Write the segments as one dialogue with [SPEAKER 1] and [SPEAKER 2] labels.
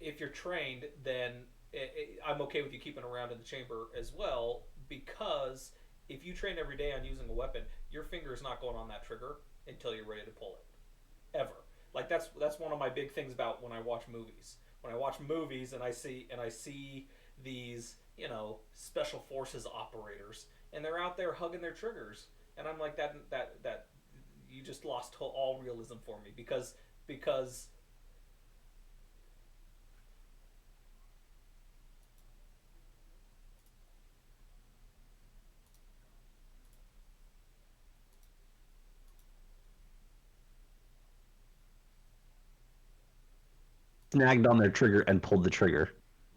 [SPEAKER 1] if you're trained, then I'm okay with you keeping around in the chamber as well, because if you train every day on using a weapon, your finger is not going on that trigger until you're ready to pull it, ever. Like that's one of my big things about when I watch movies. When I watch movies and I see these, special forces operators, and they're out there hugging their triggers, and I'm like, that you just lost all realism for me, because
[SPEAKER 2] Snagged on their trigger and pulled the trigger.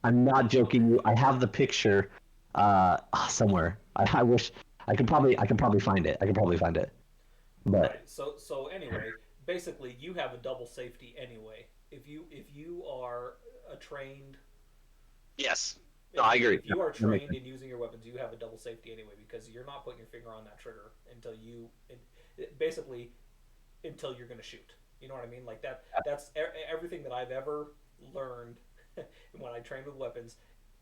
[SPEAKER 2] I'm not joking you. I have the picture somewhere. I wish I could probably find it. I could probably find it.
[SPEAKER 1] right.
[SPEAKER 2] But
[SPEAKER 1] So anyway, basically, you have a double safety anyway. If you are a trained
[SPEAKER 2] yes. No,
[SPEAKER 1] if
[SPEAKER 2] I
[SPEAKER 1] you
[SPEAKER 2] agree.
[SPEAKER 1] if
[SPEAKER 2] Yeah,
[SPEAKER 1] you are
[SPEAKER 2] that makes
[SPEAKER 1] trained
[SPEAKER 2] sense.
[SPEAKER 1] in using your weapons, you have a double safety anyway, because you're not putting your finger on that trigger until basically until you're going to shoot. You know what I mean? Like that. That's everything that I've ever learned when I train with weapons.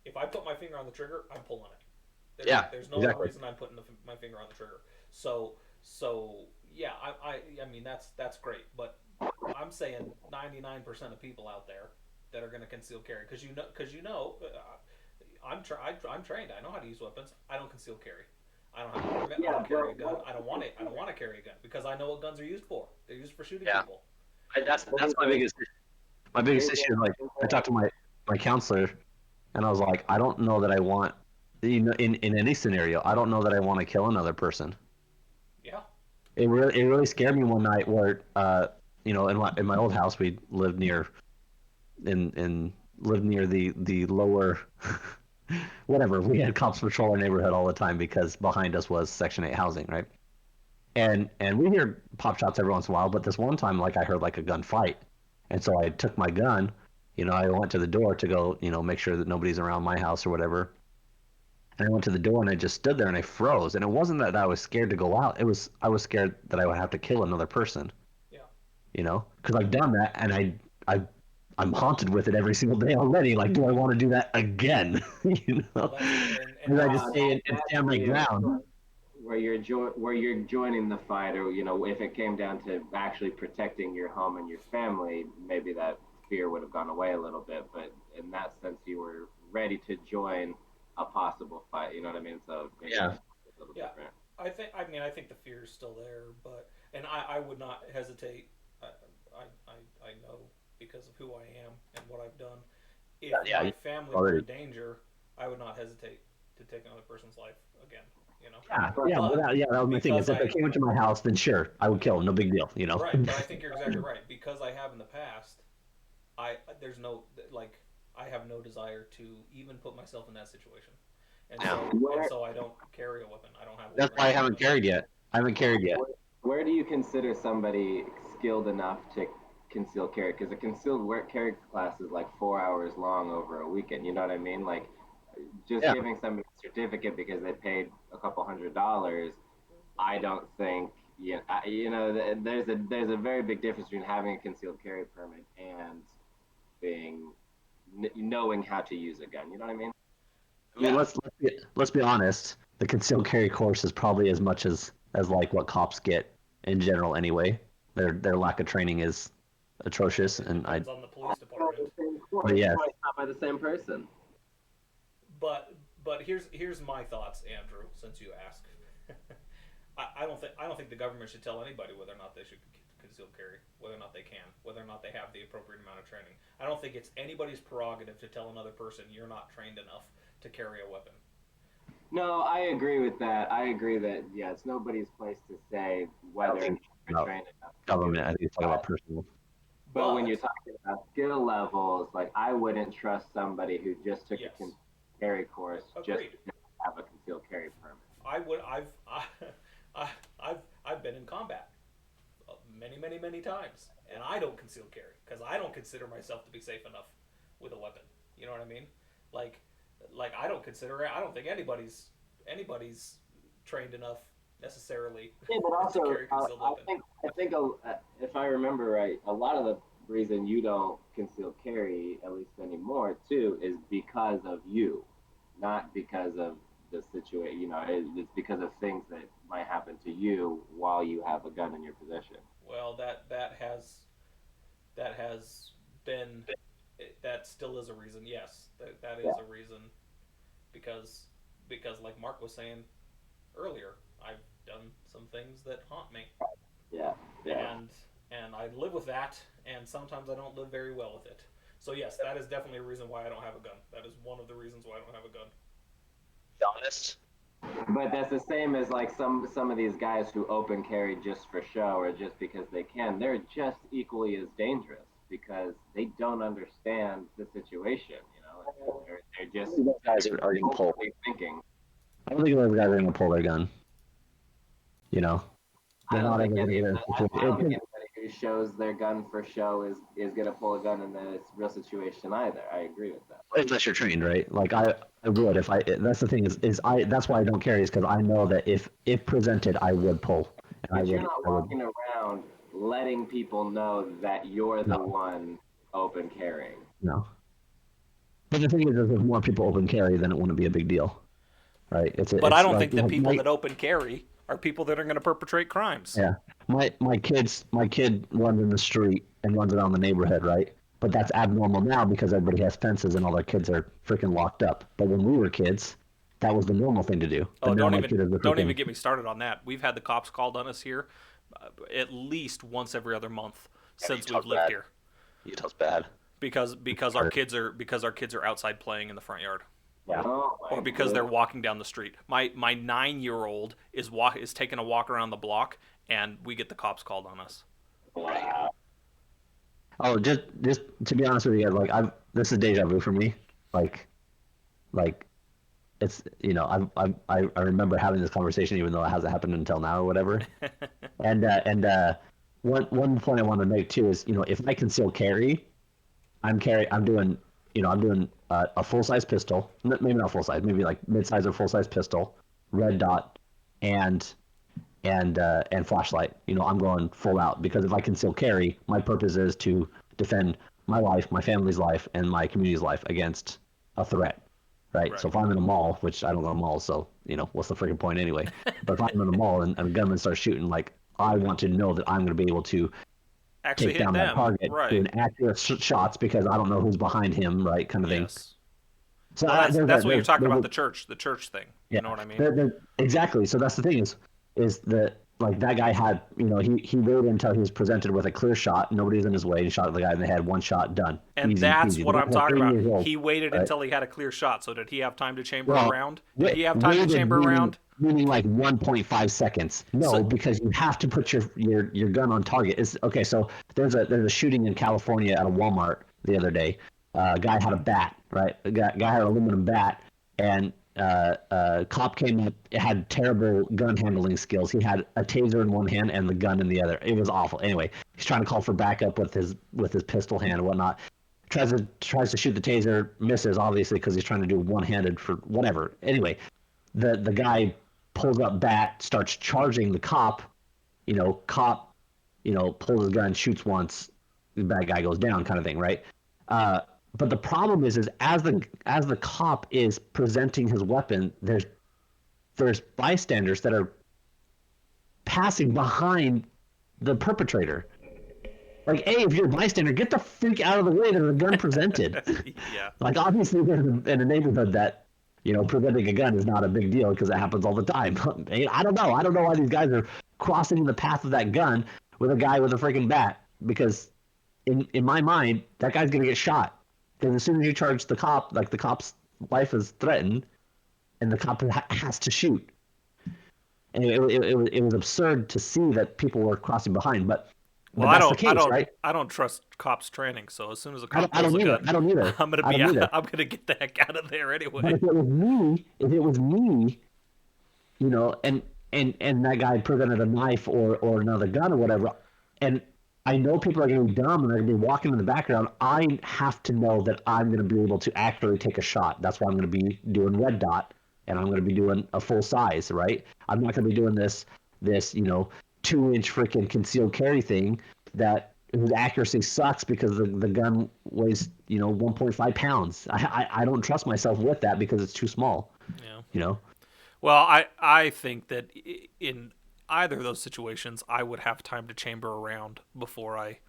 [SPEAKER 1] If I put my finger on the trigger, I'm pulling it.
[SPEAKER 2] Yeah,
[SPEAKER 1] There's no other
[SPEAKER 2] exactly.
[SPEAKER 1] reason I'm putting my finger on the trigger. So yeah, I mean that's great, but I'm saying 99% of people out there that are going to conceal carry, I'm trained. I know how to use weapons. I don't conceal carry. I don't have a permit. I
[SPEAKER 3] Yeah,
[SPEAKER 1] don't carry a
[SPEAKER 3] well,
[SPEAKER 1] gun. I don't want it. I don't want to carry a gun because I know what guns are used for. They're used for shooting
[SPEAKER 2] Yeah,
[SPEAKER 1] people.
[SPEAKER 2] that's my
[SPEAKER 3] here's
[SPEAKER 2] biggest my biggest
[SPEAKER 3] here's
[SPEAKER 2] issue. Like I talked to my counselor, and I was like, I don't know that I want, in any scenario, I don't know that I want to kill another person.
[SPEAKER 1] Yeah.
[SPEAKER 2] It really scared me one night where in my old house we lived near in lived near the lower whatever, we had cops patrol our neighborhood all the time because behind us was Section 8 housing, right? And we hear pop shots every once in a while, but this one time, like, I heard like a gunfight, and so I took my gun. I went to the door to go, make sure that nobody's around my house or whatever. And I went to the door and I just stood there and I froze. And it wasn't that I was scared to go out. It was I was scared that I would have to kill another person.
[SPEAKER 1] Yeah.
[SPEAKER 2] Because I've done that and I'm haunted with it every single day already. Like, do I want to do that again? you
[SPEAKER 1] Well,
[SPEAKER 2] know,
[SPEAKER 1] that's and
[SPEAKER 2] and I
[SPEAKER 3] no,
[SPEAKER 2] just
[SPEAKER 1] that's
[SPEAKER 2] stay and
[SPEAKER 3] that's
[SPEAKER 2] stand my
[SPEAKER 3] where
[SPEAKER 2] ground.
[SPEAKER 3] you're joining the fight, or if it came down to actually protecting your home and your family, maybe that fear would have gone away a little bit. But in that sense, you were ready to join a possible fight. You know what I mean? So maybe
[SPEAKER 2] Yeah.
[SPEAKER 3] that's a little
[SPEAKER 1] yeah.
[SPEAKER 3] different.
[SPEAKER 1] I think the fear is still there, but and I would not hesitate. I know because of who I am and what I've done. If
[SPEAKER 2] Yeah.
[SPEAKER 1] my family were
[SPEAKER 2] Already.
[SPEAKER 1] in danger, I would not hesitate to take another person's life again. You know,
[SPEAKER 2] Yeah.
[SPEAKER 3] But
[SPEAKER 2] Yeah.
[SPEAKER 1] but
[SPEAKER 2] Yeah. That was my thing.
[SPEAKER 1] because
[SPEAKER 2] Is if they
[SPEAKER 1] I
[SPEAKER 2] came into my house, then sure, I would kill them. No big deal.
[SPEAKER 1] right, but I think you're exactly right, because I have in the past. There's no, like, I have no desire to even put myself in that situation, and
[SPEAKER 2] Yeah.
[SPEAKER 3] where
[SPEAKER 1] so I don't carry a weapon. I don't have a
[SPEAKER 2] That's
[SPEAKER 1] weapon
[SPEAKER 2] why I
[SPEAKER 1] on me.
[SPEAKER 2] haven't carried yet. I haven't carried yet.
[SPEAKER 3] where do you consider somebody skilled enough to conceal carry? Because a concealed carry class is like 4 hours long over a weekend. You know what I mean? Like just
[SPEAKER 2] Yeah.
[SPEAKER 3] giving somebody a certificate because they paid a couple $100, I don't think there's a very big difference between having a concealed carry permit and being knowing how to use a gun. You know what I mean?
[SPEAKER 2] I mean,
[SPEAKER 1] Yeah,
[SPEAKER 2] let's be honest. The concealed carry course is probably as much as like what cops get in general anyway. Their lack of training is atrocious,
[SPEAKER 1] it
[SPEAKER 2] and I.
[SPEAKER 1] depends on the police
[SPEAKER 3] It's not
[SPEAKER 1] department.
[SPEAKER 3] the same
[SPEAKER 2] But
[SPEAKER 3] course.
[SPEAKER 2] yes,
[SPEAKER 3] It's not by the same person.
[SPEAKER 1] But here's my thoughts, Andrew. Since you ask, I don't think the government should tell anybody whether or not they should conceal carry, whether or not they can, whether or not they have the appropriate amount of training. I don't think it's anybody's prerogative to tell another person you're not trained enough to carry a weapon.
[SPEAKER 3] No, I agree with that. I agree that yeah, it's nobody's place to say
[SPEAKER 2] I don't
[SPEAKER 3] whether or
[SPEAKER 2] think
[SPEAKER 3] not
[SPEAKER 2] it's
[SPEAKER 3] you're
[SPEAKER 2] about
[SPEAKER 3] trained enough to do
[SPEAKER 2] government.
[SPEAKER 3] it.
[SPEAKER 2] I think it's talking about personal.
[SPEAKER 3] But when you're
[SPEAKER 1] But
[SPEAKER 3] talking about skill levels, like I wouldn't trust somebody who just took a
[SPEAKER 1] yes,
[SPEAKER 3] carry course just
[SPEAKER 1] agreed.
[SPEAKER 3] to have a concealed carry permit.
[SPEAKER 1] I would. I've been in combat many times, and I don't conceal carry because I don't consider myself to be safe enough with a weapon. You know what I mean? Like, I don't consider it. I don't think anybody's trained enough necessarily
[SPEAKER 3] Yeah, but
[SPEAKER 1] to
[SPEAKER 3] also
[SPEAKER 1] carry a concealed weapon.
[SPEAKER 3] I think if I remember right, a lot of the reason you don't conceal carry, at least anymore, too, is because of you, not because of the situation. It's because of things that might happen to you while you have a gun in your possession.
[SPEAKER 1] Well, that has been, that still is a reason. Yes, that
[SPEAKER 3] Yeah,
[SPEAKER 1] is a reason, because like Mark was saying earlier, I've done some things that haunt me,
[SPEAKER 3] yeah, yeah.
[SPEAKER 1] and I live with that, and sometimes I don't live very well with it. So yes, that is definitely a reason why I don't have a gun. That is one of the reasons why I don't have a gun.
[SPEAKER 2] Be honest.
[SPEAKER 3] But that's the same as like some of these guys who open carry just for show or just because they can. They're just equally as dangerous because they don't understand the situation. They're just
[SPEAKER 2] Those guys are going to pull.
[SPEAKER 3] overly thinking.
[SPEAKER 2] I don't think those guys are going to pull their gun. You know,
[SPEAKER 3] I
[SPEAKER 2] they're
[SPEAKER 3] don't
[SPEAKER 2] not
[SPEAKER 3] think
[SPEAKER 2] ever going to
[SPEAKER 3] any
[SPEAKER 2] get
[SPEAKER 3] of
[SPEAKER 2] in
[SPEAKER 3] the,
[SPEAKER 2] a
[SPEAKER 3] I don't think
[SPEAKER 2] situation.
[SPEAKER 3] anybody who shows their gun for show is gonna pull a gun in the real situation either. I agree with that.
[SPEAKER 2] Unless you're trained, right? Like I would if I. That's the thing is I. That's why I don't carry is because I know that if presented, I would pull, and
[SPEAKER 3] But you're not
[SPEAKER 2] I would.
[SPEAKER 3] walking around letting people know that you're the
[SPEAKER 2] No,
[SPEAKER 3] one open carrying.
[SPEAKER 2] no. But the thing is, if more people open carry, then it wouldn't be a big deal, right?
[SPEAKER 1] But I
[SPEAKER 2] It's
[SPEAKER 1] don't
[SPEAKER 2] like
[SPEAKER 1] think that people
[SPEAKER 2] my
[SPEAKER 1] that open carry are people that are going to perpetrate crimes.
[SPEAKER 2] yeah my kid runs in the street and runs around the neighborhood, right? But that's abnormal now because everybody has fences and all their kids are freaking locked up. But when we were kids, that was the normal thing to do. But
[SPEAKER 1] Oh,
[SPEAKER 2] now my kid is a
[SPEAKER 1] don't even
[SPEAKER 2] freaking
[SPEAKER 1] get me started on that. We've had the cops called on us here at least once every other month since we've lived here,
[SPEAKER 2] Utah's bad.
[SPEAKER 1] because our kids are outside playing in the front yard,
[SPEAKER 2] Yeah.
[SPEAKER 3] Oh
[SPEAKER 1] or
[SPEAKER 3] my
[SPEAKER 1] because they're
[SPEAKER 3] goodness.
[SPEAKER 1] walking down the street. My 9-year-old is taking a walk around the block, and we get the cops called on us.
[SPEAKER 3] Wow.
[SPEAKER 2] Oh, just to be honest with you guys, like I've this is deja vu for me. Like like it's I remember having this conversation even though it hasn't happened until now or whatever. And one point I want to make too is if I conceal carry, I'm doing I'm doing a full size pistol, maybe not full size, maybe like mid size or full size pistol, red dot, and and flashlight. I'm going full out because if I conceal carry, my purpose is to defend my life, my family's life, and my community's life against a threat. Right. So
[SPEAKER 1] Right.
[SPEAKER 2] if I'm in a mall, which I don't go to malls, so what's the freaking point anyway? But if I'm in a mall and a gunman starts shooting, like I want to know that I'm going to be able to
[SPEAKER 1] Actually
[SPEAKER 2] take
[SPEAKER 1] hit
[SPEAKER 2] down that
[SPEAKER 1] them.
[SPEAKER 2] target,
[SPEAKER 1] Right.
[SPEAKER 2] doing accurate shots because I don't know who's behind him, right? Kind of thing.
[SPEAKER 1] Yes.
[SPEAKER 2] So
[SPEAKER 1] Well, that's what you're talking
[SPEAKER 2] there's
[SPEAKER 1] about,
[SPEAKER 2] a
[SPEAKER 1] the church thing.
[SPEAKER 2] yeah,
[SPEAKER 1] You know what I mean?
[SPEAKER 2] exactly. So that's the thing is that like that guy had he waited until he was presented with a clear shot, nobody's in his way, and shot the guy in the head, one shot, done,
[SPEAKER 1] And
[SPEAKER 2] easy
[SPEAKER 1] that's
[SPEAKER 2] peasy. The
[SPEAKER 1] what I'm
[SPEAKER 2] guy's like
[SPEAKER 1] talking
[SPEAKER 2] 80
[SPEAKER 1] about.
[SPEAKER 2] years old,
[SPEAKER 1] He waited
[SPEAKER 2] right?
[SPEAKER 1] until he had a clear shot. So did he have time to chamber
[SPEAKER 2] Well,
[SPEAKER 1] around? Did he have time to
[SPEAKER 2] waited
[SPEAKER 1] chamber around?
[SPEAKER 2] meaning like 1.5 seconds.
[SPEAKER 1] So
[SPEAKER 2] No, because you have to put your gun on target. It's okay. So there's a shooting in California at a Walmart the other day. A guy had a bat, right? A guy had an aluminum bat, and cop came up. It had terrible gun handling skills. He had a taser in one hand and the gun in the other. It was awful. Anyway, he's trying to call for backup with his pistol hand and whatnot. Tries to shoot the taser, misses obviously because he's trying to do one-handed for whatever. Anyway, the guy pulls up bat, starts charging the cop. Cop, pulls his gun, shoots once, the bad guy goes down, kind of thing, right? Uh, but the problem is as the cop is presenting his weapon, there's bystanders that are passing behind the perpetrator. Like, hey, if you're a bystander, get the freak out of the way. There's a gun presented.
[SPEAKER 1] yeah.
[SPEAKER 2] Like, obviously, we're in a neighborhood that presenting a gun is not a big deal because it happens all the time. I don't know. I don't know why these guys are crossing the path of that gun with a guy with a freaking bat because in my mind, that guy's gonna get shot. Because as soon as you charge the cop, like the cop's life is threatened, and the cop has to shoot. And it was absurd to see that people were crossing behind,
[SPEAKER 1] Well,
[SPEAKER 2] but that's the case, right?
[SPEAKER 1] I don't trust cops training. So as soon as a
[SPEAKER 2] I
[SPEAKER 1] cop
[SPEAKER 2] don't, I
[SPEAKER 1] pulls
[SPEAKER 2] don't
[SPEAKER 1] a
[SPEAKER 2] either.
[SPEAKER 1] gun,
[SPEAKER 2] I don't either.
[SPEAKER 1] I'm gonna
[SPEAKER 2] I
[SPEAKER 1] be
[SPEAKER 2] don't either.
[SPEAKER 1] I'm gonna get the heck out of there
[SPEAKER 2] But
[SPEAKER 1] anyway.
[SPEAKER 2] if it was me, and that guy presented a knife or another gun or whatever, and I know people are going to be dumb and they're going to be walking in the background. I have to know that I'm going to be able to actually take a shot. That's why I'm going to be doing red dot, and I'm going to be doing a full size, right? I'm not going to be doing this 2-inch freaking concealed carry thing that whose accuracy sucks because the gun weighs 1.5 pounds. I don't trust myself with that because it's too small.
[SPEAKER 1] Yeah.
[SPEAKER 2] You know.
[SPEAKER 1] Well, I think that in either of those situations, I would have time to chamber around before I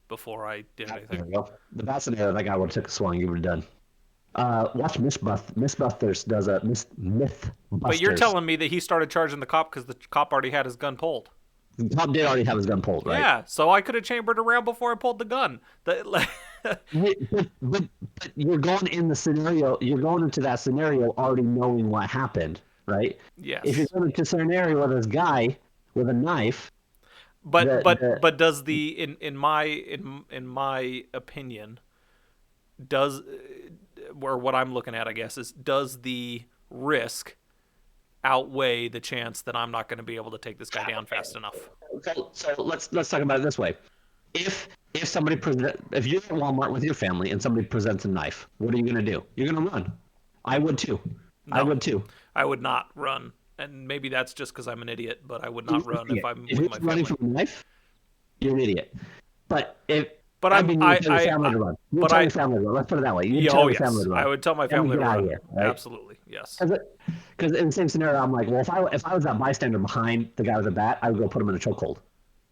[SPEAKER 1] did
[SPEAKER 2] There
[SPEAKER 1] anything.
[SPEAKER 2] we go. The bad scenario, that guy would have took a swing. You would have done. Watch Mythbusters does a
[SPEAKER 1] But you're
[SPEAKER 2] Mythbusters.
[SPEAKER 1] telling me that he started charging the cop because the cop already had his gun pulled.
[SPEAKER 2] Tom did already have his gun pulled, right?
[SPEAKER 1] Yeah, so I could have chambered around before I pulled the gun.
[SPEAKER 2] But you're going in the scenario. You're going into that scenario already knowing what happened, right? If you're
[SPEAKER 1] Yes,
[SPEAKER 2] going into a scenario where this guy with a knife,
[SPEAKER 1] but
[SPEAKER 2] the
[SPEAKER 1] but
[SPEAKER 2] the
[SPEAKER 1] but does the in my opinion does or what I'm looking at, I guess, is does the risk outweigh the chance that I'm not going to be able to take this guy down fast enough?
[SPEAKER 2] so let's talk about it this way. If somebody if you're at Walmart with your family and somebody presents a knife, what are you going to do? You're going to run. I would too. I
[SPEAKER 1] No,
[SPEAKER 2] would too.
[SPEAKER 1] I would not run. And maybe that's just because I'm an idiot, but I would not run if I'm
[SPEAKER 2] If
[SPEAKER 1] with
[SPEAKER 2] you're
[SPEAKER 1] my
[SPEAKER 2] running
[SPEAKER 1] family.
[SPEAKER 2] from a knife, you're an idiot. But if
[SPEAKER 1] But
[SPEAKER 2] I
[SPEAKER 1] I'm
[SPEAKER 2] mean, you would tell your family to run. You would
[SPEAKER 1] but
[SPEAKER 2] tell
[SPEAKER 1] I
[SPEAKER 2] your family to run. Let's put it that way. You would
[SPEAKER 1] yeah,
[SPEAKER 2] tell
[SPEAKER 1] oh
[SPEAKER 2] your family
[SPEAKER 1] yes,
[SPEAKER 2] to
[SPEAKER 1] I
[SPEAKER 2] run.
[SPEAKER 1] would tell my
[SPEAKER 2] Then we
[SPEAKER 1] family
[SPEAKER 2] get
[SPEAKER 1] to
[SPEAKER 2] out of
[SPEAKER 1] run.
[SPEAKER 2] here, right?
[SPEAKER 1] Absolutely, yes.
[SPEAKER 2] Because in the same scenario, I'm like, well, if I was that bystander behind the guy with the bat, I would go put him in a chokehold,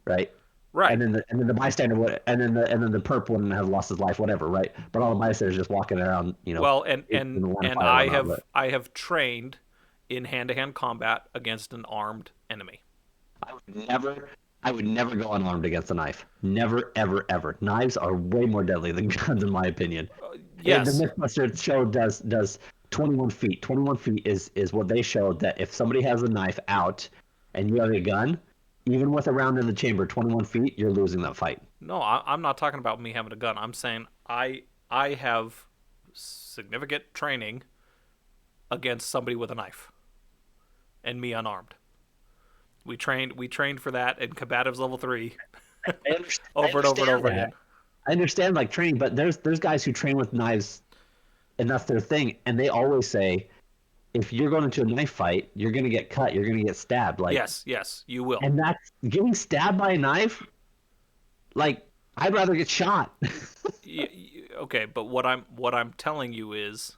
[SPEAKER 2] right?
[SPEAKER 1] Right.
[SPEAKER 2] And then the bystander would, and then the perp wouldn't have lost his life, whatever, right? But all the bystanders just walking around,
[SPEAKER 1] Well, and
[SPEAKER 2] in
[SPEAKER 1] and
[SPEAKER 2] the line of
[SPEAKER 1] and
[SPEAKER 2] fire and whatnot. But
[SPEAKER 1] I have trained in hand-to-hand combat against an armed enemy.
[SPEAKER 2] I would never, I would never go unarmed against a knife. Never, ever, ever. Knives are way more deadly than guns, in my opinion. The
[SPEAKER 1] Yes.
[SPEAKER 2] Mythbusters show does 21 feet. 21 feet is what they showed that if somebody has a knife out and you have a gun, even with a round in the chamber, 21 feet, you're losing that fight.
[SPEAKER 1] No, I'm not talking about me having a gun. I'm saying I have significant training against somebody with a knife and me unarmed. We trained for that in combatives level 3
[SPEAKER 2] I
[SPEAKER 1] over and over and
[SPEAKER 2] understand
[SPEAKER 1] over
[SPEAKER 2] that.
[SPEAKER 1] again.
[SPEAKER 2] I understand like training, but there's guys who train with knives, and that's their thing. And they always say, if you're going into a knife fight, you're gonna get cut, you're gonna get stabbed. Like,
[SPEAKER 1] Yes, you will.
[SPEAKER 2] and that's getting stabbed by a knife. Like, I'd rather get shot.
[SPEAKER 1] Okay, but what I'm telling you is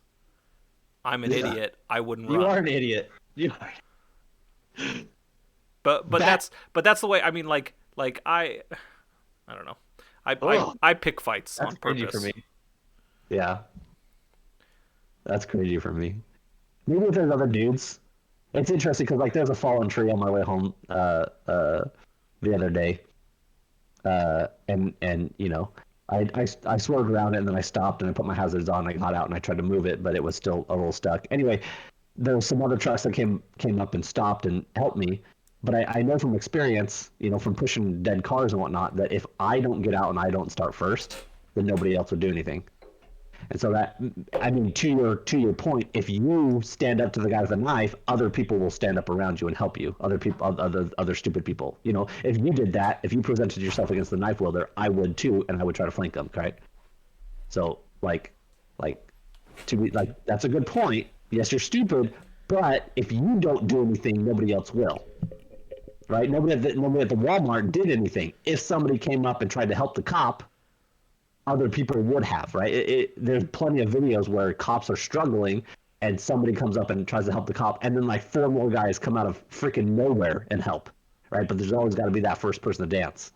[SPEAKER 1] I'm an
[SPEAKER 2] Yeah.
[SPEAKER 1] idiot. I wouldn't
[SPEAKER 2] You
[SPEAKER 1] run.
[SPEAKER 2] are an idiot. You are.
[SPEAKER 1] But
[SPEAKER 2] That-
[SPEAKER 1] that's the way. I mean, like I don't know.
[SPEAKER 2] Ugh.
[SPEAKER 1] I pick fights
[SPEAKER 2] That's
[SPEAKER 1] on
[SPEAKER 2] crazy
[SPEAKER 1] purpose.
[SPEAKER 2] for me. Yeah, that's crazy for me. Maybe if there's other dudes. It's interesting because like there's a fallen tree on my way home the other day, and I swerved around it and then I stopped and I put my hazards on. And I got out and I tried to move it, but it was still a little stuck. Anyway, there was some other trucks that came up and stopped and helped me. But I know from experience, from pushing dead cars and whatnot, that if I don't get out and I don't start first, then nobody else will do anything. And so that, I mean, to your point, if you stand up to the guy with a knife, other people will stand up around you and help you. Other people, other stupid people. If you did that, if you presented yourself against the knife wielder, I would too, and I would try to flank them. Right? So like to be like that's a good point. Yes, you're stupid, but if you don't do anything, nobody else will. Right? Nobody at the Walmart did anything. If somebody came up and tried to help the cop, other people would have, right? There's plenty of videos where cops are struggling and somebody comes up and tries to help the cop, and then like four more guys come out of freaking nowhere and help, right? But there's always got to be that first person to dance.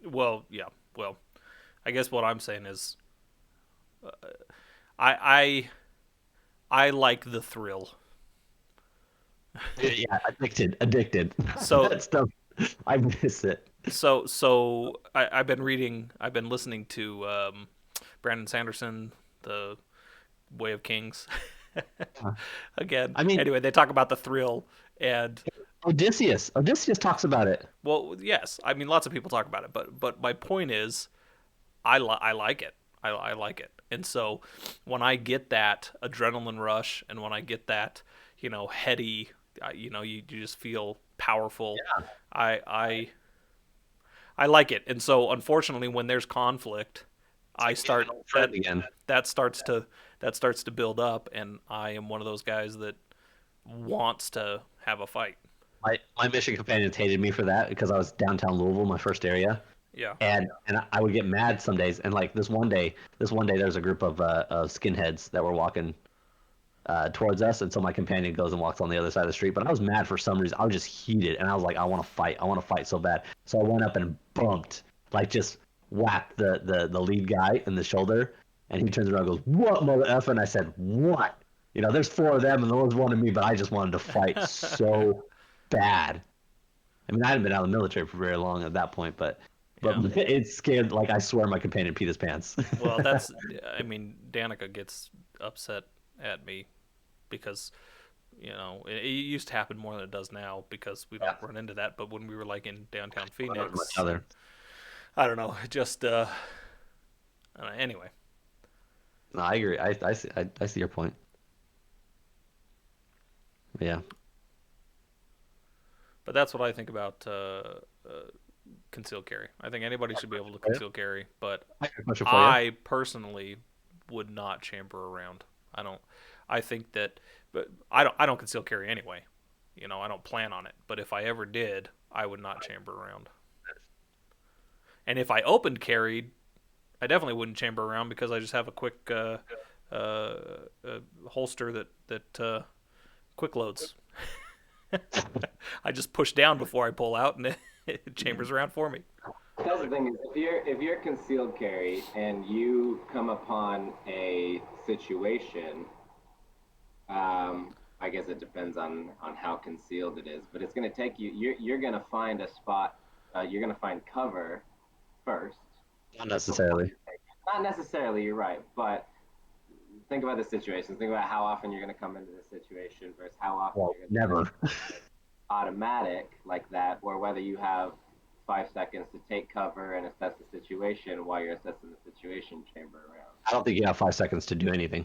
[SPEAKER 1] Well, yeah. Well, I guess what I'm saying is, I like the thrill.
[SPEAKER 2] Yeah, addicted.
[SPEAKER 1] So
[SPEAKER 2] That stuff, I miss it.
[SPEAKER 1] so I've been listening to Brandon Sanderson, the Way of Kings. Again.
[SPEAKER 2] I mean-
[SPEAKER 1] anyway, they talk about the thrill and
[SPEAKER 2] Odysseus talks about it.
[SPEAKER 1] well, yes, I mean lots of people talk about it, but my point is, I like it. I like it, and so when I get that adrenaline rush, and when I get that heady, you just feel powerful.
[SPEAKER 2] Yeah.
[SPEAKER 1] I like it, and so unfortunately, when there's conflict, I start that
[SPEAKER 2] again.
[SPEAKER 1] that starts to build up, and I am one of those guys that wants to have a fight.
[SPEAKER 2] My mission companions hated me for that because I was downtown Louisville, my first area,
[SPEAKER 1] Yeah.
[SPEAKER 2] I would get mad some days. And like this one day, there's a group of skinheads that were walking towards us, and so my companion goes and walks on the other side of the street. But I was mad for some reason. I was just heated, and I was like, I want to fight. I want to fight so bad. So I went up and bumped, like just whacked the lead guy in the shoulder, and he turns around and goes, "What, mother effer?" And I said, "What?" There's four of them, and there was one of me, but I just wanted to fight so bad. I mean, I hadn't been out of the military for very long at that point, but
[SPEAKER 1] Yeah.
[SPEAKER 2] it scared. Like I swear, my companion peed his pants.
[SPEAKER 1] Well, that's. I mean, Danica gets upset at me because it used to happen more than it does now because we don't run into that. But when we were like in downtown Phoenix, I don't know, just anyway.
[SPEAKER 2] No, I agree. I see your point. Yeah.
[SPEAKER 1] But that's what I think about concealed carry. I think anybody should be able to conceal carry, but
[SPEAKER 2] I got a question for you.
[SPEAKER 1] I personally would not chamber around. I don't. I think that, but I don't. I don't conceal carry anyway. I don't plan on it. But if I ever did, I would not chamber around. And if I opened carried, I definitely wouldn't chamber around because I just have a quick holster that quick loads. I just push down before I pull out, and it chambers around for me.
[SPEAKER 3] That's the thing is, if you're concealed carry and you come upon a situation, I guess it depends on how concealed it is, but it's going to take you. You're going to find a spot. You're going to find cover first.
[SPEAKER 2] Not necessarily.
[SPEAKER 3] Not necessarily. You're right, but think about the situation. Think about how often you're going to come into this situation versus how often
[SPEAKER 2] Well,
[SPEAKER 3] you're going to
[SPEAKER 2] never.
[SPEAKER 3] automatic like that, or whether you have 5 seconds to take cover and assess the situation while you're assessing the situation, chamber around.
[SPEAKER 2] I don't think you have 5 seconds to do anything.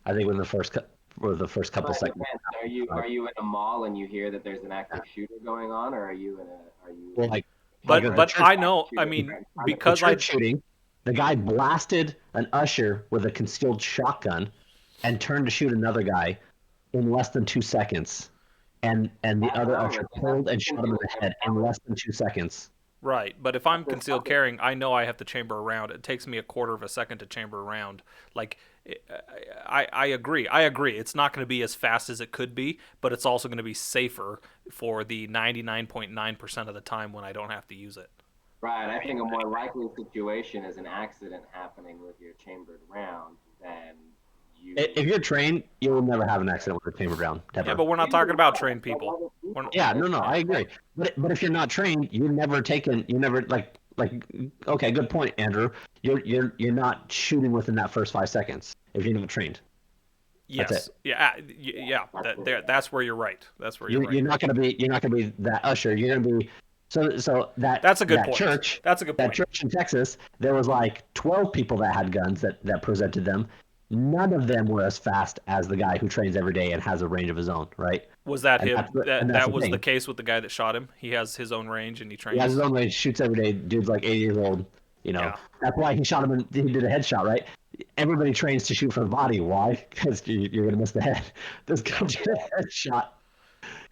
[SPEAKER 2] I think when the first couple
[SPEAKER 3] But it
[SPEAKER 2] seconds.
[SPEAKER 3] depends. Are you in a mall and you hear that there's an active shooter going on, or are you in a are you
[SPEAKER 2] Well, like
[SPEAKER 1] But
[SPEAKER 2] church,
[SPEAKER 1] I know. I mean, because
[SPEAKER 2] church shooting, the guy blasted an usher with a concealed shotgun, and turned to shoot another guy in less than 2 seconds, and the other usher pulled and shot him in the head in less than 2 seconds.
[SPEAKER 1] Right, but if I'm concealed carrying, I know I have to chamber around. It takes me a quarter of a second to chamber around. Like, I agree. I agree. It's not going to be as fast as it could be, but it's also going to be safer for the 99.9% of the time when I don't have to use it.
[SPEAKER 3] right? I think a more likely situation is an accident happening with your chambered round than you.
[SPEAKER 2] If you're trained, you will never have an accident with a chambered round. Ever.
[SPEAKER 1] Yeah, but we're not talking about trained people.
[SPEAKER 2] Yeah, no, I agree. But if you're not trained, you're never taken. You never like. Okay, good point, Andrew. You're not shooting within that first 5 seconds if you're not trained.
[SPEAKER 1] Yes.
[SPEAKER 2] That's it.
[SPEAKER 1] Yeah. That's where you're right. That's where you're right.
[SPEAKER 2] You're not gonna be that usher. You're gonna be so that
[SPEAKER 1] That's a good
[SPEAKER 2] that
[SPEAKER 1] point.
[SPEAKER 2] church.
[SPEAKER 1] That's a good
[SPEAKER 2] That
[SPEAKER 1] point.
[SPEAKER 2] church in Texas, there was like 12 people that had guns that presented them. None of them were as fast as the guy who trains every day and has a range of his own, right?
[SPEAKER 1] Was that
[SPEAKER 2] And
[SPEAKER 1] him?
[SPEAKER 2] that's
[SPEAKER 1] That
[SPEAKER 2] the
[SPEAKER 1] was
[SPEAKER 2] thing.
[SPEAKER 1] the case with the guy that shot him. He has his own range and he trains.
[SPEAKER 2] He has his own range, shoots every day. Dude's like 80 years old.
[SPEAKER 1] Yeah.
[SPEAKER 2] That's why he shot him. He did a headshot, right? Everybody trains to shoot for the body. Why? Because you're gonna miss the head. This guy did a headshot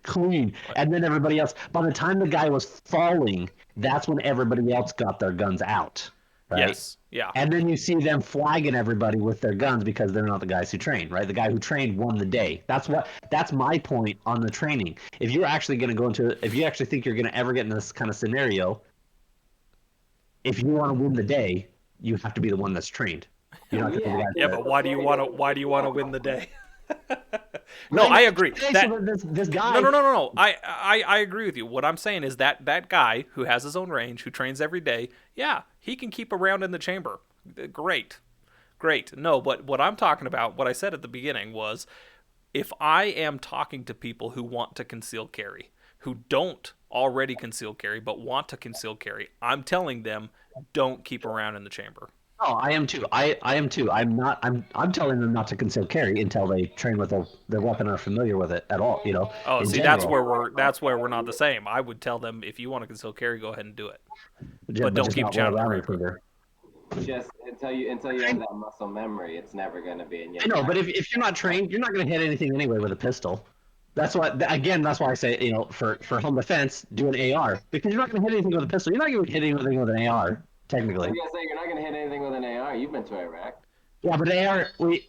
[SPEAKER 2] clean, and then everybody else. By the time the guy was falling, that's when everybody else got their guns out. Right?
[SPEAKER 1] Yes. Yeah.
[SPEAKER 2] And then you see them flagging everybody with their guns because they're not the guys who trained, right? The guy who trained won the day. That's my point on the training. If you're actually going to if you actually think you're going to ever get in this kind of scenario, if you want to win the day, you have to be the one that's trained. You're not going to be the guy.
[SPEAKER 1] Yeah, but why do you want to? Why do you want to win the day? No, I agree.
[SPEAKER 2] This guy.
[SPEAKER 1] No. I agree with you. What I'm saying is that guy who has his own range, who trains every day, yeah, he can keep a round in the chamber. Great. No, but what I'm talking about, what I said at the beginning was, if I am talking to people who want to conceal carry, who don't already conceal carry but want to conceal carry, I'm telling them don't keep around in the chamber.
[SPEAKER 2] Oh, I am too. I am too. I'm telling them not to conceal carry until they train with their weapon and are familiar with it at all.
[SPEAKER 1] Oh, see,
[SPEAKER 2] general.
[SPEAKER 1] that's where we're not the same. I would tell them if you want to conceal carry, go ahead and do it,
[SPEAKER 2] Yeah,
[SPEAKER 1] but don't
[SPEAKER 2] just
[SPEAKER 1] keep
[SPEAKER 2] not
[SPEAKER 1] channel
[SPEAKER 2] well
[SPEAKER 1] carry.
[SPEAKER 2] recruiter.
[SPEAKER 3] Just until you have that muscle memory, it's never going to be.
[SPEAKER 2] I know, but if you're not trained, you're not going to hit anything anyway with a pistol. That's why, again, that's why I say, for home defense, do an AR because you're not going to hit anything with a pistol. You're not going to hit anything with an AR,
[SPEAKER 3] I was
[SPEAKER 2] technically.
[SPEAKER 3] gonna say you're not gonna hit anything with an AR. You've been to Iraq.
[SPEAKER 2] Yeah, but AR,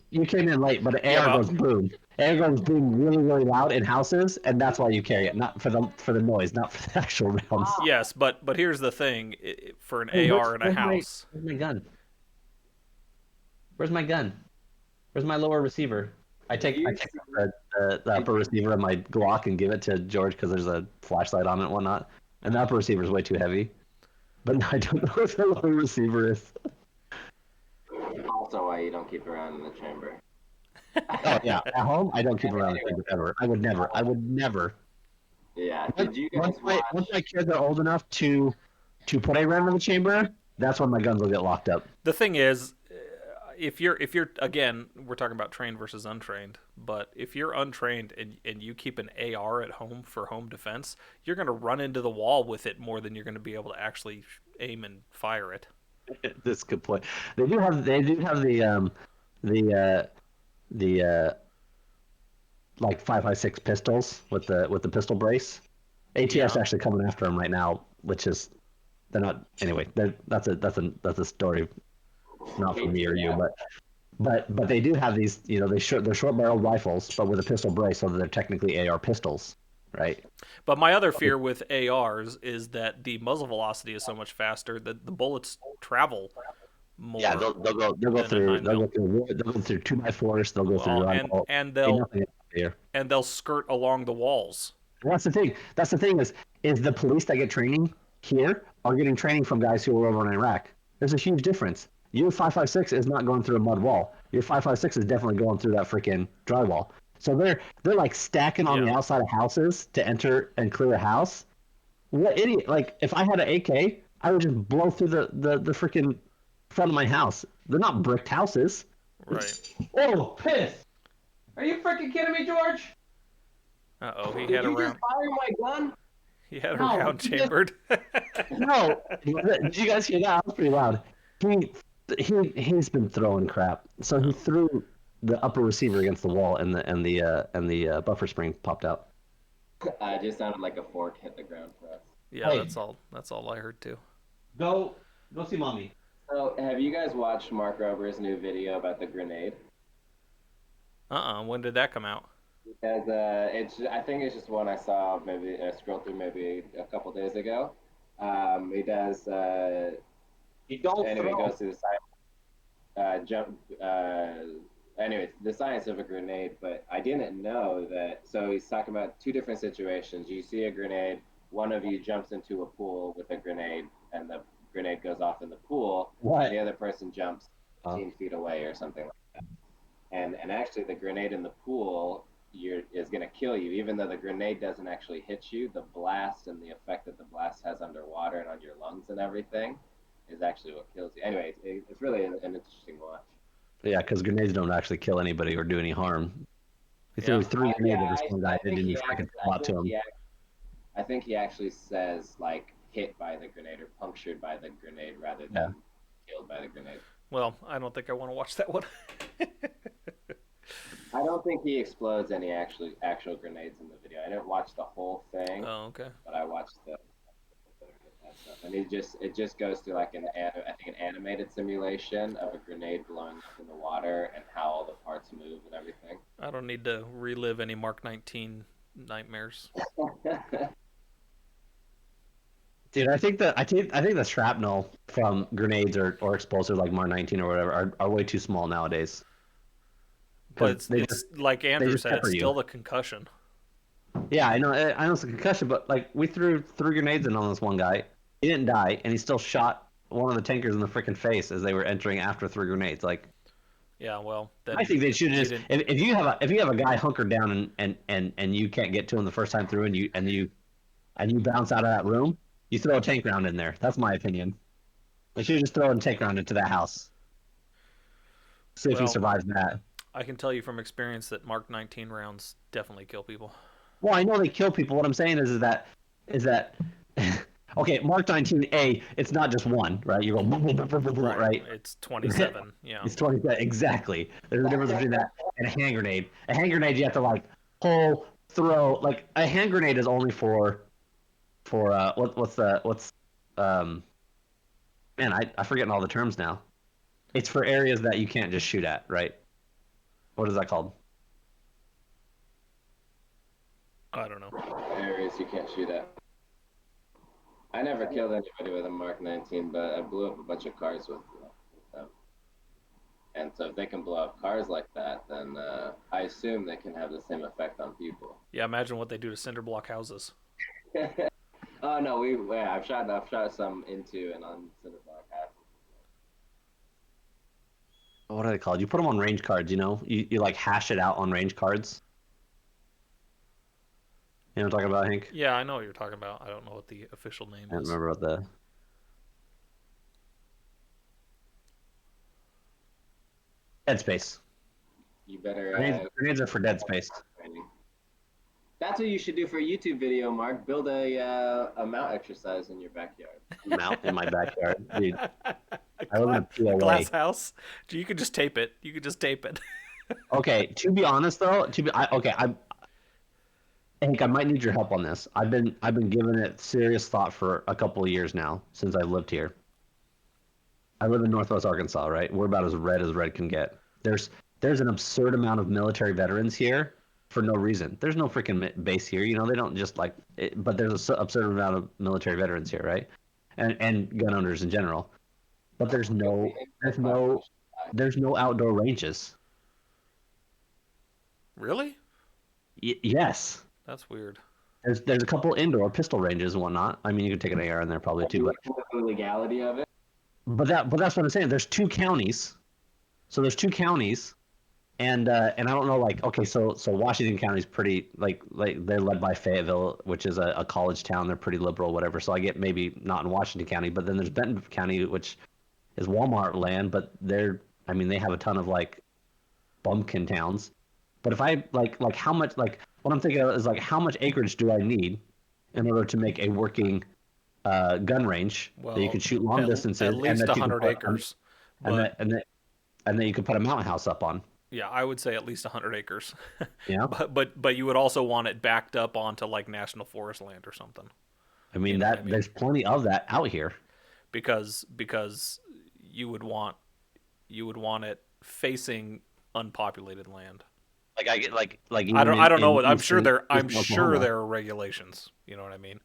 [SPEAKER 2] you came in late, but
[SPEAKER 1] Yeah,
[SPEAKER 2] AR
[SPEAKER 1] but-
[SPEAKER 2] goes boom. AR goes boom really, really loud in houses, and that's why you carry it, not for the noise, not for the actual rounds.
[SPEAKER 1] Yes, but here's the thing: for an
[SPEAKER 2] Hey,
[SPEAKER 1] AR in a house,
[SPEAKER 2] where's my gun? Where's my gun? Where's my lower receiver? I take the upper receiver of my Glock and give it to George because there's a flashlight on it and whatnot. And the upper receiver is way too heavy. But I don't know what the lower receiver is.
[SPEAKER 3] Also, why you don't keep around in the chamber.
[SPEAKER 2] Oh yeah, at home I don't keep around the chamber ever. I would never. I would never.
[SPEAKER 3] Yeah. Did you guys
[SPEAKER 2] Once my kids are old enough to put a run in the chamber, that's when my guns will get locked up.
[SPEAKER 1] the thing is, if you're again, we're talking about trained versus untrained, but if you're untrained and you keep an AR at home for home defense, you're going to run into the wall with it more than you're going to be able to actually aim and fire it.
[SPEAKER 2] That's a good point. They do have the like 5.56 pistols with the pistol brace. ATF's
[SPEAKER 1] Yeah.
[SPEAKER 2] actually coming after them right now, which is they're not anyway. That's a story, not for me or you, but they do have these. They're short barreled rifles, but with a pistol brace, so that they're technically AR pistols, right?
[SPEAKER 1] But my other fear with ARs is that the muzzle velocity is so much faster that the bullets travel more.
[SPEAKER 2] Yeah, they'll go
[SPEAKER 1] than a
[SPEAKER 2] through
[SPEAKER 1] 9mm.
[SPEAKER 2] they'll go through 2x4s. They'll go through
[SPEAKER 1] Well,
[SPEAKER 2] drywall.
[SPEAKER 1] and
[SPEAKER 2] Ain't nothing here.
[SPEAKER 1] they'll skirt along the walls.
[SPEAKER 2] That's the thing. That's the thing is the police that get training here are getting training from guys who were over in Iraq. There's a huge difference. Your 5.56 is not going through a mud wall. Your 5.56 is definitely going through that freaking drywall. So they're like stacking on the
[SPEAKER 1] Yeah.
[SPEAKER 2] outside of houses to enter and clear a house. What idiot? Like if I had an AK, I would just blow through the freaking front of my house. They're not bricked houses.
[SPEAKER 1] Right.
[SPEAKER 2] Oh, piss! Are you freaking kidding me, George?
[SPEAKER 1] Uh-oh, he
[SPEAKER 3] Did
[SPEAKER 1] had a
[SPEAKER 3] you
[SPEAKER 1] round.
[SPEAKER 3] just fire my gun?
[SPEAKER 1] He had a
[SPEAKER 2] No,
[SPEAKER 1] round
[SPEAKER 2] he just-
[SPEAKER 1] chambered.
[SPEAKER 2] No, did you guys hear that? That was pretty loud. He's been throwing crap. So he threw the upper receiver against the wall, and the buffer spring popped out.
[SPEAKER 3] It just sounded like a fork hit the ground for us.
[SPEAKER 1] Yeah,
[SPEAKER 2] Hey.
[SPEAKER 1] that's all I heard too.
[SPEAKER 2] Go see mommy.
[SPEAKER 3] So, have you guys watched Mark Rober's new video about the grenade?
[SPEAKER 1] When did that come out?
[SPEAKER 3] Because I think it's just one I saw maybe scrolled through maybe a couple days ago. He does.
[SPEAKER 2] You don't
[SPEAKER 3] Anyway,
[SPEAKER 2] throw.
[SPEAKER 3] it goes through the anyways, the science of a grenade. But I didn't know that. So he's talking about two different situations. You see a grenade. One of you jumps into a pool with a grenade, and the grenade goes off in the pool.
[SPEAKER 2] What?
[SPEAKER 3] The other person jumps
[SPEAKER 2] Oh.
[SPEAKER 3] 15 feet away or something like that. And actually, the grenade in the pool is going to kill you, even though the grenade doesn't actually hit you. The blast and the effect that the blast has underwater and on your lungs and everything is actually what kills you. Anyway, it's really an interesting watch.
[SPEAKER 2] Yeah, because grenades don't actually kill anybody or do any harm. He
[SPEAKER 1] Yeah.
[SPEAKER 2] threw 3 grenades
[SPEAKER 3] Yeah,
[SPEAKER 2] at this one guy, and then he freaking fell out to him.
[SPEAKER 3] I think he actually says like hit by the grenade or punctured by the grenade rather than killed by the grenade.
[SPEAKER 1] Well, I don't think I want to watch that one.
[SPEAKER 3] I don't think he explodes any actual grenades in the video. I didn't watch the whole thing,
[SPEAKER 1] Oh, okay.
[SPEAKER 3] but I watched the stuff. And it just goes through like an animated simulation of a grenade blowing up in the water and how all the parts move and everything.
[SPEAKER 1] I don't need to relive any Mark 19 nightmares.
[SPEAKER 2] Dude, I think the shrapnel from grenades or explosives like Mar 19 or whatever are way too small nowadays.
[SPEAKER 1] But
[SPEAKER 2] 'Cause
[SPEAKER 1] it's like Andrew
[SPEAKER 2] just
[SPEAKER 1] said, it's
[SPEAKER 2] pepper you.
[SPEAKER 1] still the concussion.
[SPEAKER 2] Yeah, I know it's a concussion, but like we threw 3 grenades in on this one guy. He didn't die, and he still shot one of the tankers in the freaking face as they were entering after 3 grenades. Like,
[SPEAKER 1] Yeah, well, then
[SPEAKER 2] I think they should just
[SPEAKER 1] didn't-
[SPEAKER 2] if you have a guy hunkered down and you can't get to him the first time through and you bounce out of that room, you throw a tank round in there. That's my opinion. They should just throw a tank round into that house. See if he
[SPEAKER 1] Well-
[SPEAKER 2] survives that.
[SPEAKER 1] I can tell you from experience that Mark 19 rounds definitely kill people.
[SPEAKER 2] Well, I know they kill people. What I'm saying is that okay, Mark 19A, it's not just one, right? You go right?
[SPEAKER 1] It's 27. Yeah.
[SPEAKER 2] It's 20 exactly. There's a difference between that and a hand grenade. A hand grenade you have to like pull throw like a hand grenade is only for what's um man, I forgetting all the terms now. It's for areas that you can't just shoot at, right? What is that called?
[SPEAKER 1] I don't know.
[SPEAKER 3] Areas you can't shoot at. I never killed anybody with a Mark 19, but I blew up a bunch of cars with them. And so if they can blow up cars like that, then I assume they can have the same effect on people.
[SPEAKER 1] Yeah, imagine what they do to cinder block houses.
[SPEAKER 3] Oh no, I've shot some into and on cinder block houses.
[SPEAKER 2] What are they called? You put them on range cards, you know? You like hash it out on range cards. You know what I'm talking about, Hank?
[SPEAKER 1] Yeah, I know what you're talking about. I don't know what the official name
[SPEAKER 2] I don't
[SPEAKER 1] is.
[SPEAKER 2] remember what the Dead Space.
[SPEAKER 3] You better.
[SPEAKER 2] Grenades are for Dead Space.
[SPEAKER 3] Training. That's what you should do for a YouTube video, Mark. Build a mount exercise in your backyard.
[SPEAKER 2] Mount in my backyard, dude. I live in a
[SPEAKER 1] A
[SPEAKER 2] POA.
[SPEAKER 1] glass house. You could just tape it. You could just tape it.
[SPEAKER 2] Okay, to be honest though, I think I might need your help on this. I've been giving it serious thought for a couple of years now since I've lived here. I live in Northwest Arkansas, right? We're about as red can get. There's an absurd amount of military veterans here for no reason. There's no freaking base here, you know. They don't just like it, but there's an absurd amount of military veterans here, right? And gun owners in general. But there's no outdoor ranges.
[SPEAKER 1] Really?
[SPEAKER 2] Yes.
[SPEAKER 1] That's weird.
[SPEAKER 2] There's a couple indoor pistol ranges and whatnot. I mean, you could take an AR in there probably too, but
[SPEAKER 3] The legality of it.
[SPEAKER 2] that's what I'm saying. There's two counties, so there's two counties, and I don't know, like, okay, so Washington County's pretty like they're led by Fayetteville, which is a college town. They're pretty liberal, whatever. So I get maybe not in Washington County, but then there's Benton County, which is Walmart land, but they have a ton of like bumpkin towns. But if I like how much like what I'm thinking of is like how much acreage do I need in order to make a working gun range
[SPEAKER 1] Well,
[SPEAKER 2] that you can shoot long distances
[SPEAKER 1] at least
[SPEAKER 2] and that
[SPEAKER 1] 100 acres.
[SPEAKER 2] and
[SPEAKER 1] But
[SPEAKER 2] that you could put a mountain house up on.
[SPEAKER 1] yeah, I would say at least 100 acres.
[SPEAKER 2] Yeah.
[SPEAKER 1] But you would also want it backed up onto like national forest land or something.
[SPEAKER 2] I mean
[SPEAKER 1] You know what I mean?
[SPEAKER 2] there's plenty of that out here.
[SPEAKER 1] Because you would want it facing unpopulated land.
[SPEAKER 2] Like I get like
[SPEAKER 1] I don't know what I'm sure
[SPEAKER 2] Eastern
[SPEAKER 1] sure
[SPEAKER 2] Oklahoma.
[SPEAKER 1] there are regulations. You know what I mean?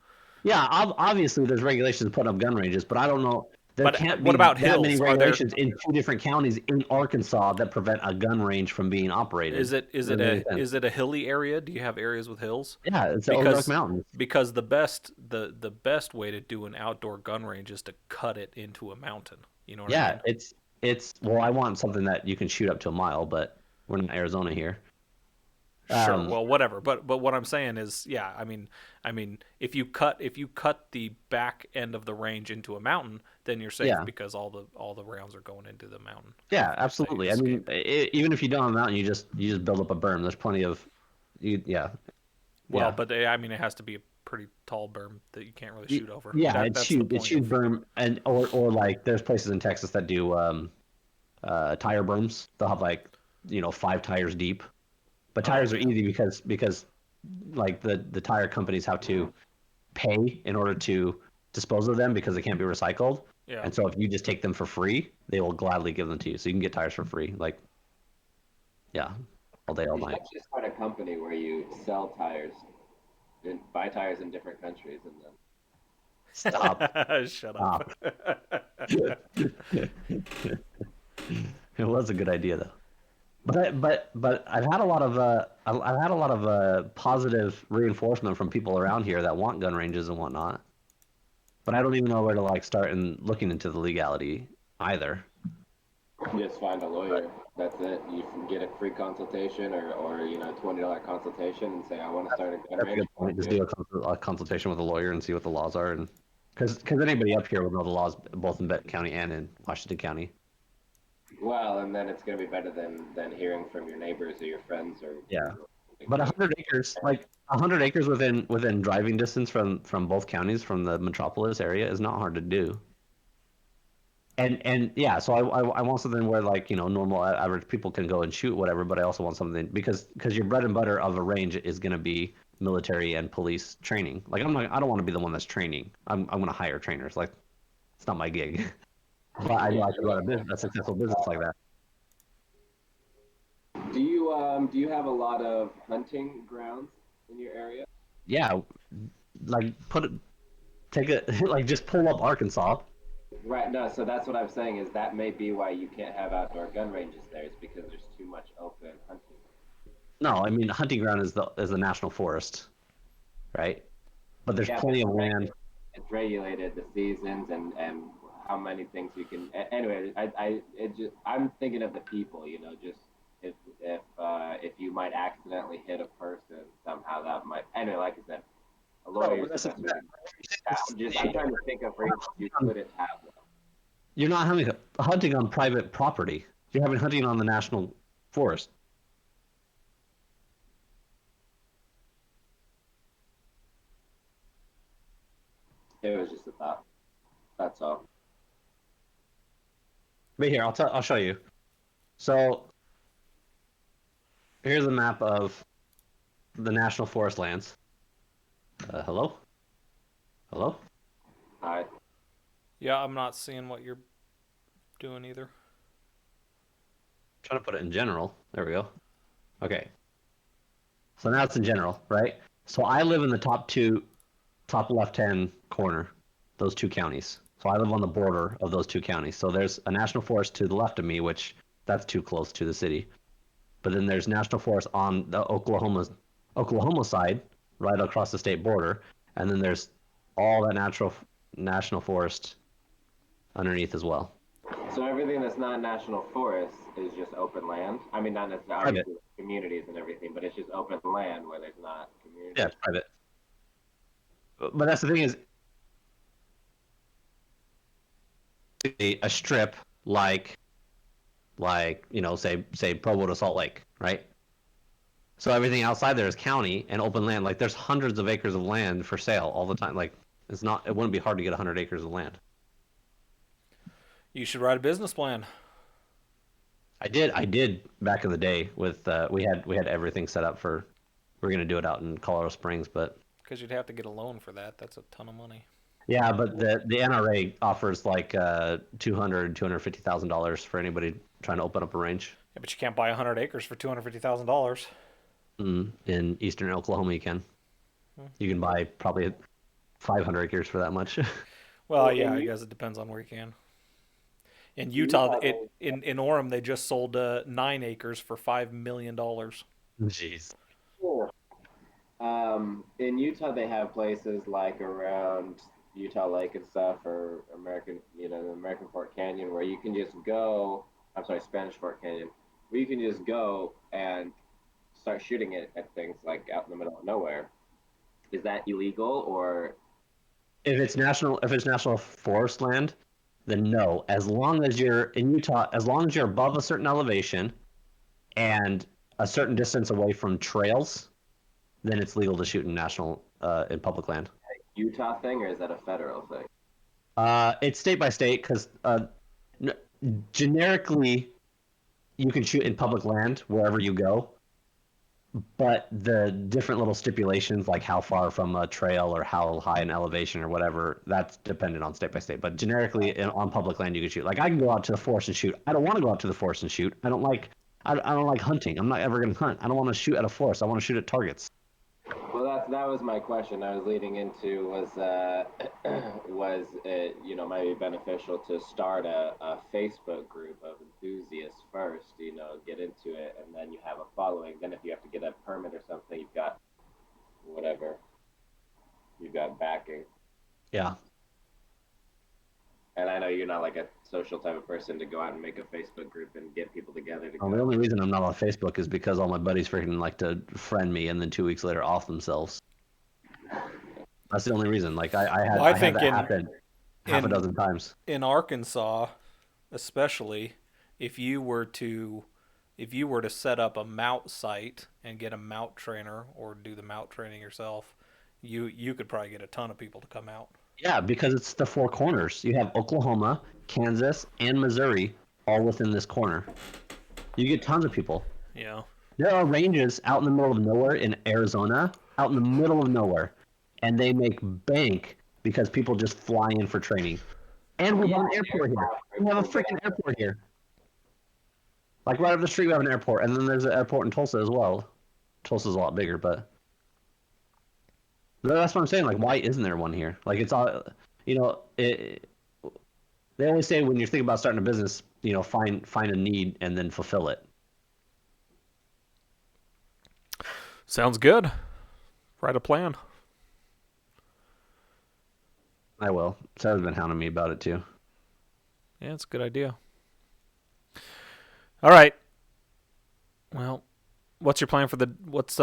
[SPEAKER 2] Yeah, obviously there's regulations putting up gun ranges, but I don't know. There
[SPEAKER 1] But
[SPEAKER 2] can't
[SPEAKER 1] what
[SPEAKER 2] be
[SPEAKER 1] about
[SPEAKER 2] that many
[SPEAKER 1] hills? Are there-
[SPEAKER 2] regulations in two different counties in Arkansas that prevent a gun range from being operated.
[SPEAKER 1] Is it
[SPEAKER 2] Doesn't make sense.
[SPEAKER 1] is it a hilly area? Do you have areas with hills?
[SPEAKER 2] Yeah, it's the
[SPEAKER 1] Because-
[SPEAKER 2] Ozark Mountains.
[SPEAKER 1] Because the best way to do an outdoor gun range is to cut it into a mountain. You know what I
[SPEAKER 2] Yeah,
[SPEAKER 1] mean?
[SPEAKER 2] it's well, I want something that you can shoot up to a mile, but we're in Arizona here.
[SPEAKER 1] Sure. Well, whatever. But what I'm saying is, yeah. I mean, if you cut the back end of the range into a mountain, then you're safe
[SPEAKER 2] Yeah.
[SPEAKER 1] because all the rounds are going into the mountain.
[SPEAKER 2] Yeah,
[SPEAKER 1] If they
[SPEAKER 2] absolutely. I mean,
[SPEAKER 1] escape.
[SPEAKER 2] even if you don't have a mountain, you just build up a berm. There's plenty of, yeah.
[SPEAKER 1] Well,
[SPEAKER 2] yeah.
[SPEAKER 1] but it has to be a pretty tall berm that you can't really shoot over.
[SPEAKER 2] Yeah,
[SPEAKER 1] That's
[SPEAKER 2] it's
[SPEAKER 1] the
[SPEAKER 2] huge.
[SPEAKER 1] point
[SPEAKER 2] It's huge
[SPEAKER 1] of-
[SPEAKER 2] berm, and or like there's places in Texas that do tire berms. They'll have like 5 tires deep, but tires are easy because like the tire companies have to pay in order to dispose of them because they can't be recycled.
[SPEAKER 1] Yeah.
[SPEAKER 2] And so if you just take them for free, they will gladly give them to you. So you can get tires for free, like yeah, all day, all
[SPEAKER 3] You should
[SPEAKER 2] night.
[SPEAKER 3] actually start a company where you sell tires, and buy tires in different countries, and then
[SPEAKER 2] Stop.
[SPEAKER 1] Shut up.
[SPEAKER 2] It was a good idea though. But I've had a lot of positive reinforcement from people around here that want gun ranges and whatnot. But I don't even know where to like start and looking into the legality either.
[SPEAKER 3] just find a lawyer. That's it. You can get a free consultation or $20 consultation and say I want to start a gun
[SPEAKER 2] That's a
[SPEAKER 3] range.
[SPEAKER 2] good point. Just do a consultation with a lawyer and see what the laws are, and because anybody up here will know the laws both in Benton County and in Washington County.
[SPEAKER 3] Well, and then it's going to be better than hearing from your neighbors or your friends or
[SPEAKER 2] Yeah. But 100 acres, like 100 acres within driving distance from both counties from the metropolis area is not hard to do. and yeah, so I want something where like normal average people can go and shoot whatever, but I also want something because your bread and butter of a range is going to be military and police training. Like I don't want to be the one that's training. I'm going to hire trainers. Like it's not my gig, but I know I could run a successful business like that.
[SPEAKER 3] Do you have a lot of hunting grounds in your area?
[SPEAKER 2] Yeah, like take it like just pull up Arkansas.
[SPEAKER 3] Right. No. So that's what I'm saying is that may be why you can't have outdoor gun ranges there. Is because there's too much open hunting.
[SPEAKER 2] No, I mean hunting ground is the national forest, right? But there's
[SPEAKER 3] Yeah, but
[SPEAKER 2] plenty of land.
[SPEAKER 3] it's regulated the seasons and how many things you can. Anyway, I'm thinking of the people. Just if you might accidentally hit a person somehow, that might. Anyway, like I said, a
[SPEAKER 2] No,
[SPEAKER 3] lawyer's
[SPEAKER 2] but
[SPEAKER 3] the
[SPEAKER 2] that's a,
[SPEAKER 3] best way to. I'm trying to think of reasons you couldn't have one.
[SPEAKER 2] you're not having hunting on private property. You're having hunting on the national forest.
[SPEAKER 3] It was just a thought. That's all.
[SPEAKER 2] But here, I'll show you. So here's a map of the national forest lands. Hello, hello.
[SPEAKER 3] All right.
[SPEAKER 1] Yeah, I'm not seeing what you're doing either.
[SPEAKER 2] Trying to put it in general. There we go. Okay. So now it's in general, right? So I live in the top left-hand corner, those two counties. So I live on the border of those two counties. So there's a national forest to the left of me, which that's too close to the city. But then there's national forest on the Oklahoma side, right across the state border, and then there's all that natural national forest underneath as well.
[SPEAKER 3] So everything that's not national forest is just open land. I mean, not necessarily
[SPEAKER 2] Private.
[SPEAKER 3] obviously communities and everything, but it's just open land where there's not
[SPEAKER 2] Yeah,
[SPEAKER 3] communities.
[SPEAKER 2] it's private. But that's the thing is a strip like say Provo to Salt Lake, right? So everything outside there is county and open land. Like there's hundreds of acres of land for sale all the time. Like it wouldn't be hard to get 100 acres of land.
[SPEAKER 1] You should write a business plan.
[SPEAKER 2] I did back in the day with we had everything set up for we're gonna do it out in Colorado Springs, but
[SPEAKER 1] Because you'd have to get a loan for that. That's a ton of money.
[SPEAKER 2] yeah, but the NRA offers like $250,000 for anybody trying to open up a range.
[SPEAKER 1] Yeah, but you can't buy 100 acres for $250,000.
[SPEAKER 2] In eastern Oklahoma, you can buy probably 500 acres for that much.
[SPEAKER 1] Well,
[SPEAKER 3] Well,
[SPEAKER 1] yeah,
[SPEAKER 3] in
[SPEAKER 1] I
[SPEAKER 3] U-
[SPEAKER 1] guess it depends on where you can. In
[SPEAKER 3] in
[SPEAKER 1] Utah,
[SPEAKER 3] Utah,
[SPEAKER 1] in Orem, they just sold 9 acres for $5 million.
[SPEAKER 2] Jeez.
[SPEAKER 3] in Utah, they have places like around Utah Lake and stuff, or the American Fort Canyon, where you can just go. I'm sorry, Spanish Fort Canyon, where you can just go and start shooting it at things like out in the middle of nowhere. Is that illegal or?
[SPEAKER 2] If it's national forest land, then no. As long as you're in Utah, as long as you're above a certain elevation and a certain distance away from trails, then it's legal to shoot in public land.
[SPEAKER 3] Utah thing, or is that a federal thing?
[SPEAKER 2] It's state by state because generically you can shoot in public land wherever you go, but the different little stipulations, like how far from a trail or how high an elevation or whatever, that's dependent on state by state. But generically, on public land, you can shoot. Like I can go out to the forest and shoot. I don't want to go out to the forest and shoot. I don't like hunting. I'm not ever going to hunt. I don't want to shoot at a forest. I want to shoot at targets.
[SPEAKER 3] Well, that was my question. I was leading into was it might be beneficial to start a Facebook group of enthusiasts first, get into it, and then you have a following. Then if you have to get a permit or something, you've got whatever, you've got backing.
[SPEAKER 2] Yeah.
[SPEAKER 3] And I know you're not like a social type of person to go out and make a Facebook group and get people together to
[SPEAKER 2] Well, the
[SPEAKER 3] go.
[SPEAKER 2] only reason I'm not on Facebook is because all my buddies freaking like to friend me and then 2 weeks later off themselves. That's the only reason. Like
[SPEAKER 1] Well, I
[SPEAKER 2] I had
[SPEAKER 1] think
[SPEAKER 2] that happen half a
[SPEAKER 1] in
[SPEAKER 2] dozen times.
[SPEAKER 1] in Arkansas, especially, if you were to set up a mount site and get a mount trainer or do the mount training yourself, you could probably get a ton of people to come out.
[SPEAKER 2] Yeah, because it's the four corners. You have Oklahoma, Kansas, and Missouri all within this corner. You get tons of people.
[SPEAKER 4] Yeah.
[SPEAKER 2] There are ranges out in the middle of nowhere in Arizona, out in the middle of nowhere, and they make bank because people just fly in for training. And we have an airport here. We have a freaking airport here. Like right up the street, we have an airport, and then there's an airport in Tulsa as well. Tulsa's a lot bigger, but that's what I'm saying. Like, why isn't there one here? Like, it's all, they always say when you're thinking about starting a business, find a need and then fulfill it.
[SPEAKER 4] Sounds good. Write a plan.
[SPEAKER 2] I will. Sarah's been hounding me about it too.
[SPEAKER 4] Yeah, it's a good idea. All right. Well, what's your plan for what's